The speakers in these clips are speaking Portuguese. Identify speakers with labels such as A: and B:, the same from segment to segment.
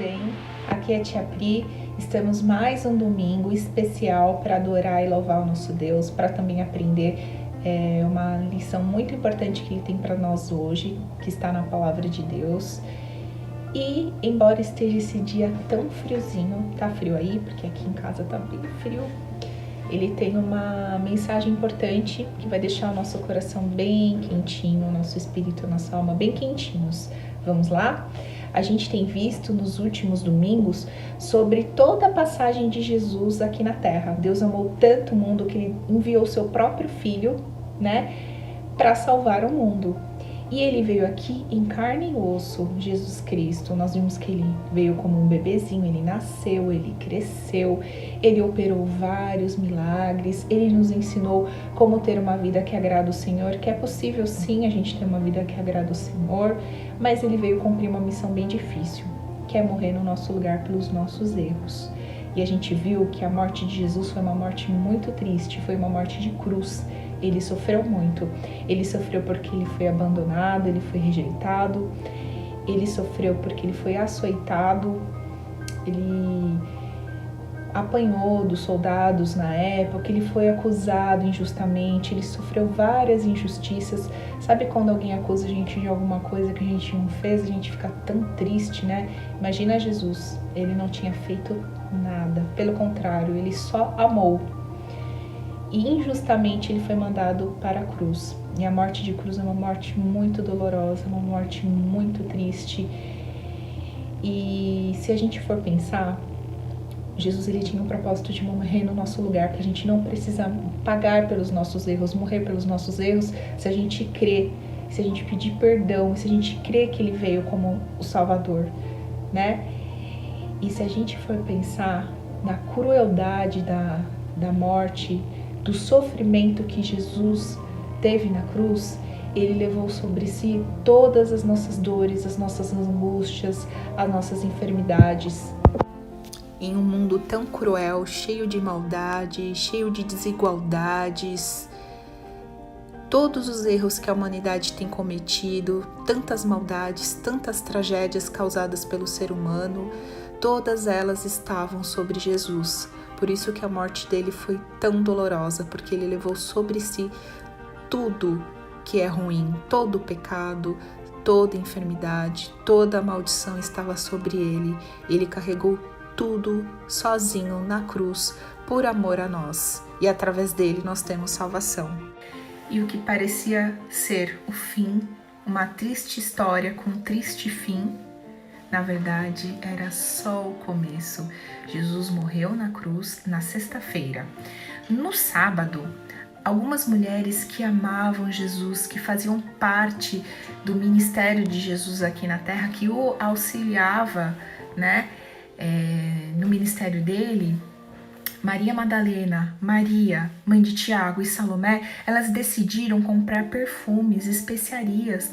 A: bem? Aqui é Tia Pri, estamos mais um domingo especial para adorar e louvar o nosso Deus, para também aprender uma lição muito importante que Ele tem para nós hoje, que está na Palavra de Deus. E embora esteja esse dia tão friozinho, tá frio aí, porque aqui em casa tá bem frio, Ele tem uma mensagem importante que vai deixar o nosso coração bem quentinho, o nosso espírito, a nossa alma bem quentinhos. Vamos lá? A gente tem visto nos últimos domingos sobre toda a passagem de Jesus aqui na Terra. Deus amou tanto o mundo que Ele enviou seu próprio Filho, para salvar o mundo. E Ele veio aqui em carne e osso, Jesus Cristo. Nós vimos que Ele veio como um bebezinho, Ele nasceu, Ele cresceu, Ele operou vários milagres, Ele nos ensinou como ter uma vida que agrada o Senhor, que é possível sim a gente ter uma vida que agrada o Senhor, mas Ele veio cumprir uma missão bem difícil, que é morrer no nosso lugar pelos nossos erros. E a gente viu que a morte de Jesus foi uma morte muito triste, foi uma morte de cruz. Ele sofreu muito. Ele sofreu porque ele foi abandonado, ele foi rejeitado. Ele sofreu porque ele foi açoitado. Ele apanhou dos soldados na época, ele foi acusado injustamente, ele sofreu várias injustiças. Sabe quando alguém acusa a gente de alguma coisa que a gente não fez, a gente fica tão triste, né? Imagina Jesus, ele não tinha feito nada, pelo contrário, ele só amou. E injustamente ele foi mandado para a cruz. E a morte de cruz é uma morte muito dolorosa, uma morte muito triste. E se a gente for pensar, Jesus ele tinha o propósito de morrer no nosso lugar, para a gente não precisar pagar pelos nossos erros, morrer pelos nossos erros, se a gente crê, se a gente pedir perdão, se a gente crê que ele veio como o Salvador, né? E se a gente for pensar na crueldade da morte, do sofrimento que Jesus teve na cruz, Ele levou sobre si todas as nossas dores, as nossas angústias, as nossas enfermidades. Em um mundo tão cruel, cheio de maldade, cheio de desigualdades, todos os erros que a humanidade tem cometido, tantas maldades, tantas tragédias causadas pelo ser humano, todas elas estavam sobre Jesus. Por isso que a morte dele foi tão dolorosa, porque ele levou sobre si tudo que é ruim, todo o pecado, toda a enfermidade, toda a maldição estava sobre ele. Ele carregou tudo sozinho na cruz, por amor a nós. E através dele nós temos salvação. E o que parecia ser o fim, uma triste história com um triste fim, na verdade, era só o começo. Jesus morreu na cruz na sexta-feira. No sábado, algumas mulheres que amavam Jesus, que faziam parte do ministério de Jesus aqui na terra, que o auxiliava, no ministério dele, Maria Madalena, Maria, mãe de Tiago e Salomé, elas decidiram comprar perfumes, especiarias,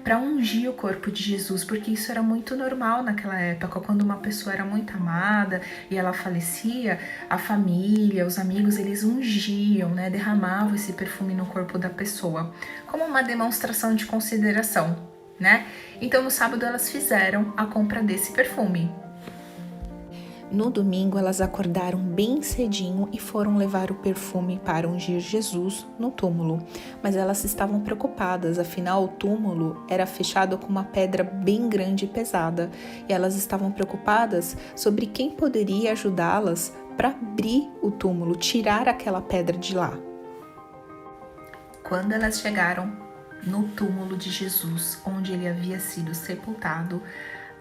A: para ungir o corpo de Jesus, porque isso era muito normal naquela época. Quando uma pessoa era muito amada e ela falecia, a família, os amigos, eles ungiam, derramavam esse perfume no corpo da pessoa, como uma demonstração de consideração, Então no sábado elas fizeram a compra desse perfume. No domingo, elas acordaram bem cedinho e foram levar o perfume para ungir Jesus no túmulo. Mas elas estavam preocupadas, afinal o túmulo era fechado com uma pedra bem grande e pesada. E elas estavam preocupadas sobre quem poderia ajudá-las para abrir o túmulo, tirar aquela pedra de lá. Quando elas chegaram no túmulo de Jesus, onde ele havia sido sepultado,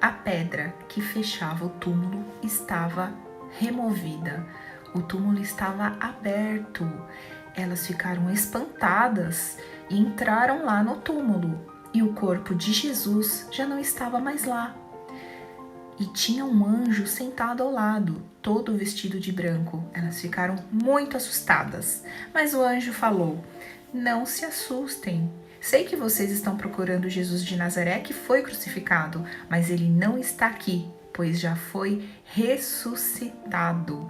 A: a pedra que fechava o túmulo estava removida. O túmulo estava aberto. Elas ficaram espantadas e entraram lá no túmulo. E o corpo de Jesus já não estava mais lá. E tinha um anjo sentado ao lado, todo vestido de branco. Elas ficaram muito assustadas. Mas o anjo falou: "Não se assustem. Sei que vocês estão procurando Jesus de Nazaré que foi crucificado, mas ele não está aqui, pois já foi ressuscitado.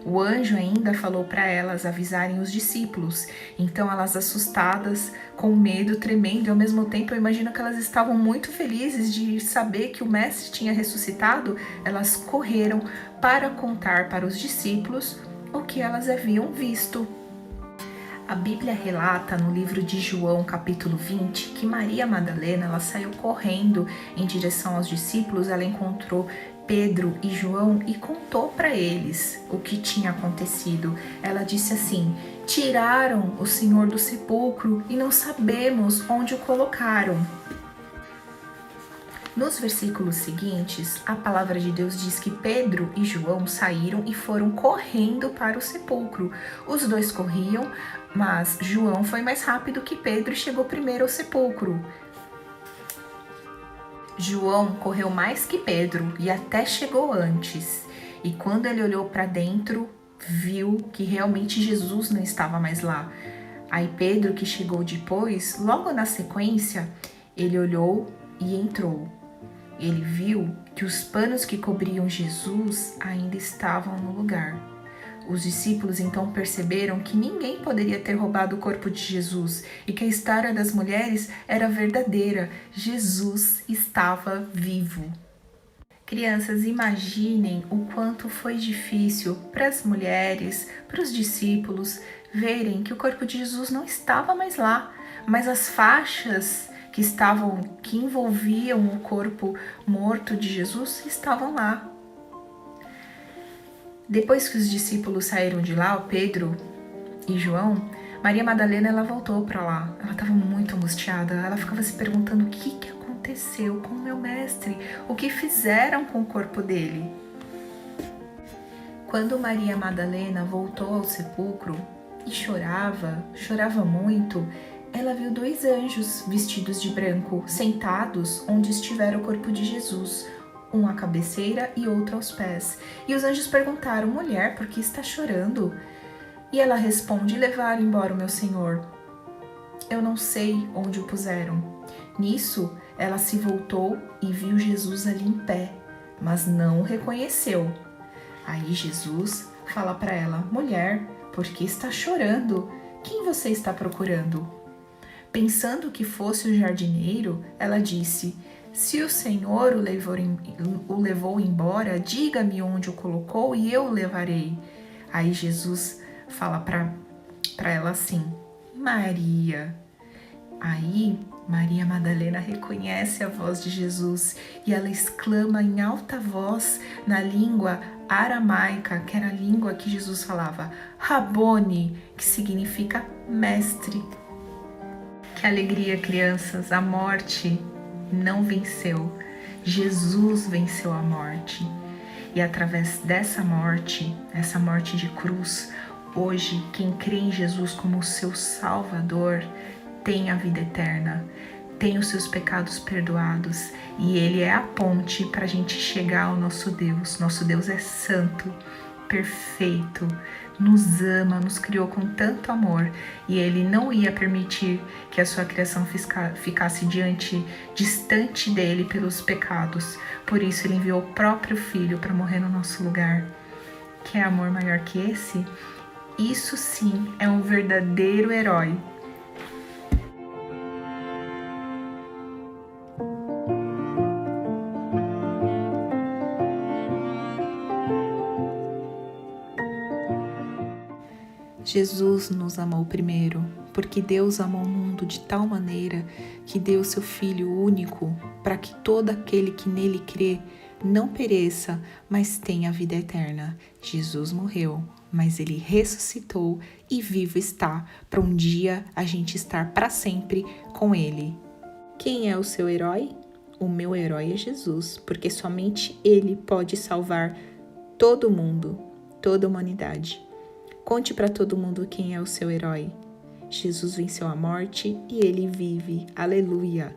A: O anjo ainda falou para elas avisarem os discípulos. Então elas, assustadas, com medo, tremendo, e ao mesmo tempo eu imagino que elas estavam muito felizes de saber que o mestre tinha ressuscitado. Elas correram para contar para os discípulos o que elas haviam visto. A Bíblia relata no livro de João, capítulo 20, que Maria Madalena ela saiu correndo em direção aos discípulos. Ela encontrou Pedro e João e contou para eles o que tinha acontecido. Ela disse assim: tiraram o Senhor do sepulcro e não sabemos onde o colocaram. Nos versículos seguintes, a palavra de Deus diz que Pedro e João saíram e foram correndo para o sepulcro. Os dois corriam, mas João foi mais rápido que Pedro e chegou primeiro ao sepulcro. João correu mais que Pedro e até chegou antes. E quando ele olhou para dentro, viu que realmente Jesus não estava mais lá. Aí Pedro, que chegou depois, logo na sequência, ele olhou e entrou. Ele viu que os panos que cobriam Jesus ainda estavam no lugar. Os discípulos então perceberam que ninguém poderia ter roubado o corpo de Jesus e que a história das mulheres era verdadeira. Jesus estava vivo. Crianças, imaginem o quanto foi difícil para as mulheres, para os discípulos verem que o corpo de Jesus não estava mais lá, mas as faixas que envolviam o corpo morto de Jesus estavam lá. Depois que os discípulos saíram de lá, o Pedro e João, Maria Madalena ela voltou para lá. Ela estava muito angustiada. Ela ficava se perguntando o que aconteceu com o meu mestre, o que fizeram com o corpo dele. Quando Maria Madalena voltou ao sepulcro e chorava muito, ela viu 2 anjos vestidos de branco, sentados onde estivera o corpo de Jesus, um à cabeceira e outro aos pés. E os anjos perguntaram: mulher, por que está chorando? E ela responde: levaram embora o meu Senhor. Eu não sei onde o puseram. Nisso, ela se voltou e viu Jesus ali em pé, mas não o reconheceu. Aí Jesus fala para ela: mulher, por que está chorando? Quem você está procurando? Pensando que fosse o jardineiro, ela disse: se o Senhor o levou embora, diga-me onde o colocou e eu o levarei. Aí Jesus fala para ela assim: Maria. Aí Maria Madalena reconhece a voz de Jesus e ela exclama em alta voz na língua aramaica, que era a língua que Jesus falava, Rabone, que significa mestre. Que alegria, crianças, a morte não venceu. Jesus venceu a morte. E através dessa morte, essa morte de cruz, hoje quem crê em Jesus como o seu Salvador tem a vida eterna, tem os seus pecados perdoados e Ele é a ponte para a gente chegar ao nosso Deus. Nosso Deus é santo, perfeito, nos ama, nos criou com tanto amor e Ele não ia permitir que a sua criação ficasse distante dele pelos pecados. Por isso Ele enviou o próprio Filho para morrer no nosso lugar. Quer amor maior que esse? Isso sim é um verdadeiro herói. Jesus nos amou primeiro, porque Deus amou o mundo de tal maneira que deu seu Filho único para que todo aquele que nele crê não pereça, mas tenha a vida eterna. Jesus morreu, mas ele ressuscitou e vivo está para um dia a gente estar para sempre com ele. Quem é o seu herói? O meu herói é Jesus, porque somente ele pode salvar todo mundo, toda a humanidade. Conte para todo mundo quem é o seu herói. Jesus venceu a morte e ele vive. Aleluia!